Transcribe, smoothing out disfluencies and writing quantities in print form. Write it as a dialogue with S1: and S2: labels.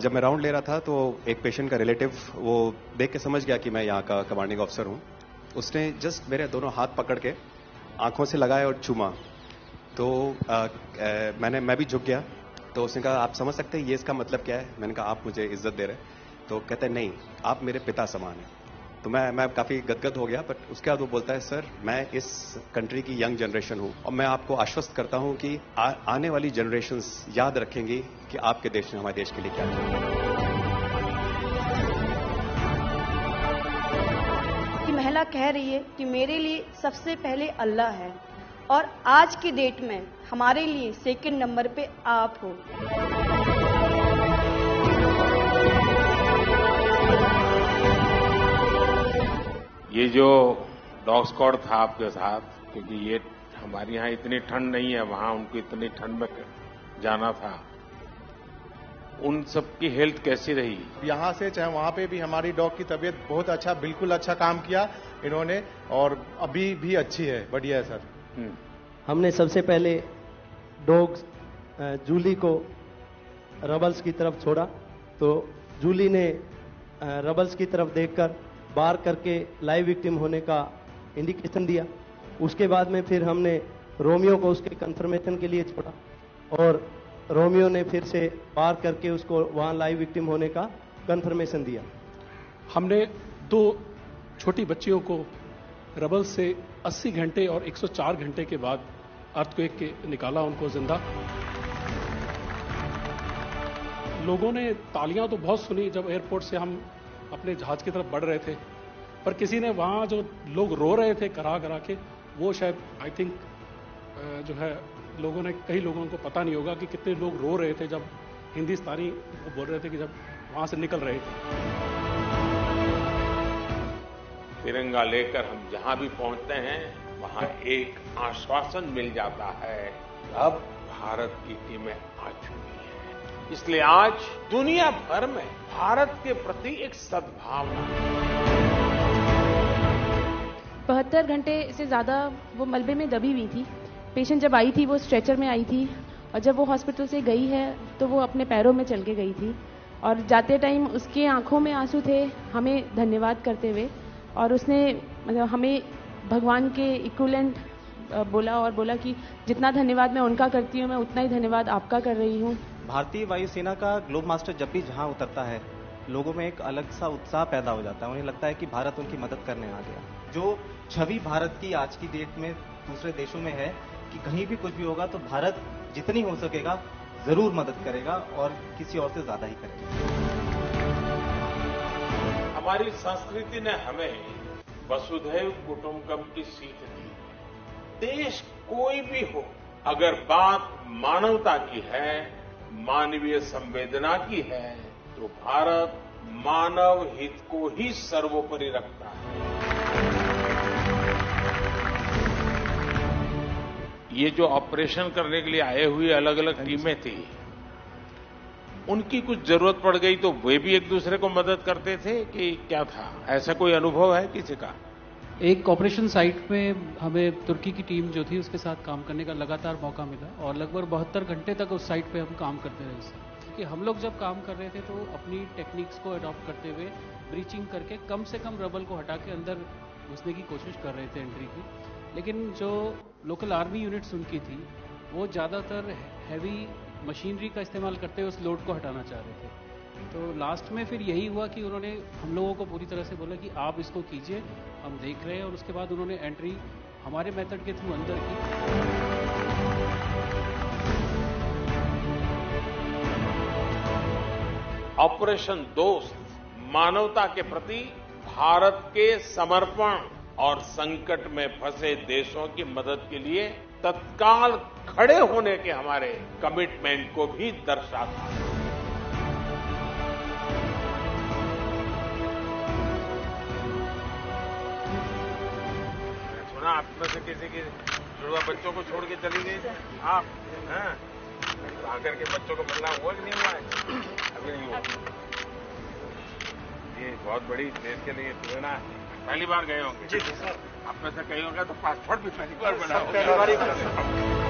S1: जब मैं राउंड ले रहा था तो एक पेशेंट का रिलेटिव वो देख के समझ गया कि मैं यहाँ का कमांडिंग ऑफिसर हूँ। उसने जस्ट मेरे दोनों हाथ पकड़ के आंखों से लगाए और चूमा। तो मैं भी झुक गया। तो उसने कहा, आप समझ सकते हैं ये इसका मतलब क्या है? मैंने कहा, आप मुझे इज्जत दे रहे हैं? तो कहते हैं, नहीं, आप मेरे पिता समान हैं। तो मैं काफी गदगद हो गया। बट उसके बाद वो बोलता है, सर मैं इस कंट्री की यंग जनरेशन हूं और मैं आपको आश्वस्त करता हूं कि आने वाली जनरेशंस याद रखेंगी कि आपके देश ने हमारे देश के लिए क्या किया।
S2: कि महिला कह रही है कि मेरे लिए सबसे पहले अल्लाह है और आज की डेट में हमारे लिए सेकंड नंबर पे आप हो।
S3: ये जो डॉग स्क्वाड था आपके साथ, क्योंकि ये हमारे यहाँ इतनी ठंड नहीं है, वहां उनको इतनी ठंड में जाना था, उन सबकी हेल्थ कैसी रही?
S4: यहाँ से चाहे वहाँ पे भी हमारी डॉग की तबीयत बहुत अच्छा, बिल्कुल अच्छा काम किया इन्होंने और अभी भी अच्छी है, बढ़िया है सर।
S5: हमने सबसे पहले डॉग जूली को रबल्स की तरफ छोड़ा, तो जूली ने रबल्स की तरफ देखकर बार करके लाइव विक्टिम होने का इंडिकेशन दिया। उसके बाद में फिर हमने रोमियो को उसके कंफर्मेशन के लिए छोड़ा और रोमियो ने फिर से बार करके उसको वहां लाइव विक्टिम होने का कंफर्मेशन दिया।
S6: हमने 2 छोटी बच्चियों को रबल से 80 घंटे और 104 घंटे के बाद अर्थक्वेक के निकाला उनको जिंदा। लोगों ने तालियां तो बहुत सुनी जब एयरपोर्ट से हम अपने जहाज की तरफ बढ़ रहे थे, पर किसी ने वहां जो लोग रो रहे थे करा करा के, वो शायद आई थिंक जो है लोगों ने, कई लोगों को पता नहीं होगा कि कितने लोग रो रहे थे जब हिंदुस्तानी वो बोल रहे थे कि जब वहां से निकल रहे थे।
S3: तिरंगा लेकर हम जहां भी पहुंचते हैं वहां एक आश्वासन मिल जाता है, अब भारत की टीमें आ चुकी हैं। इसलिए आज दुनिया भर में भारत के प्रति एक सद्भावना।
S7: 72 घंटे से ज्यादा वो मलबे में दबी हुई थी। पेशेंट जब आई थी वो स्ट्रेचर में आई थी और जब वो हॉस्पिटल से गई है तो वो अपने पैरों में चल के गई थी और जाते टाइम उसके आंखों में आंसू थे हमें धन्यवाद करते हुए, और उसने मतलब हमें भगवान के इक्विवेलेंट बोला कि जितना धन्यवाद मैं उनका करती हूँ मैं उतना ही धन्यवाद आपका कर रही हूँ।
S8: भारतीय वायुसेना का ग्लोब मास्टर जब भी जहां उतरता है, लोगों में एक अलग सा उत्साह पैदा हो जाता है। उन्हें लगता है कि भारत उनकी मदद करने आ गया। जो छवि भारत की आज की डेट में दूसरे देशों में है कि कहीं भी कुछ भी होगा तो भारत जितनी हो सकेगा जरूर मदद करेगा और किसी और से ज्यादा ही करेगा।
S3: हमारी संस्कृति ने हमें वसुधैव कुटुंबकम की सीख दी। देश कोई भी हो, अगर बात मानवता की है, मानवीय संवेदना की है, तो भारत मानव हित को ही सर्वोपरि रखता है। ये जो ऑपरेशन करने के लिए आए हुए अलग अलग टीमें थी, उनकी कुछ जरूरत पड़ गई तो वे भी एक दूसरे को मदद करते थे कि क्या था? ऐसा कोई अनुभव है किसी का?
S9: एक ऑपरेशन साइट में हमें तुर्की की टीम जो थी उसके साथ काम करने का लगातार मौका मिला और लगभग 72 घंटे तक उस साइट पे हम काम करते रहे सर। क्योंकि हम लोग जब काम कर रहे थे तो अपनी टेक्निक्स को अडॉप्ट करते हुए ब्रीचिंग करके कम से कम रबल को हटा के अंदर घुसने की कोशिश कर रहे थे एंट्री की। लेकिन जो लोकल आर्मी यूनिट्स उनकी थी वो ज़्यादातर हैवी मशीनरी का इस्तेमाल करते हुए उस लोड को हटाना चाह रहे थे। तो लास्ट में फिर यही हुआ कि उन्होंने हम लोगों को पूरी तरह से बोला कि आप इसको कीजिए, हम देख रहे हैं, और उसके बाद उन्होंने एंट्री हमारे मेथड के थ्रू अंदर की।
S3: ऑपरेशन दोस्त मानवता के प्रति भारत के समर्पण और संकट में फंसे देशों की मदद के लिए तत्काल खड़े होने के हमारे कमिटमेंट को भी दर्शाता है। सुना आप में से किसी की जुड़वा बच्चों को छोड़ के चली गई थी आप, हैं? आकर के बच्चों को मिलना हुआ कि नहीं हुआ है? अभी नहीं हुआ। ये बहुत बड़ी देश के लिए प्रेरणा है। पहली बार गए होंगे? जी सर। आप में से कई होंगे तो पासपोर्ट भी पहली बार बना होगा।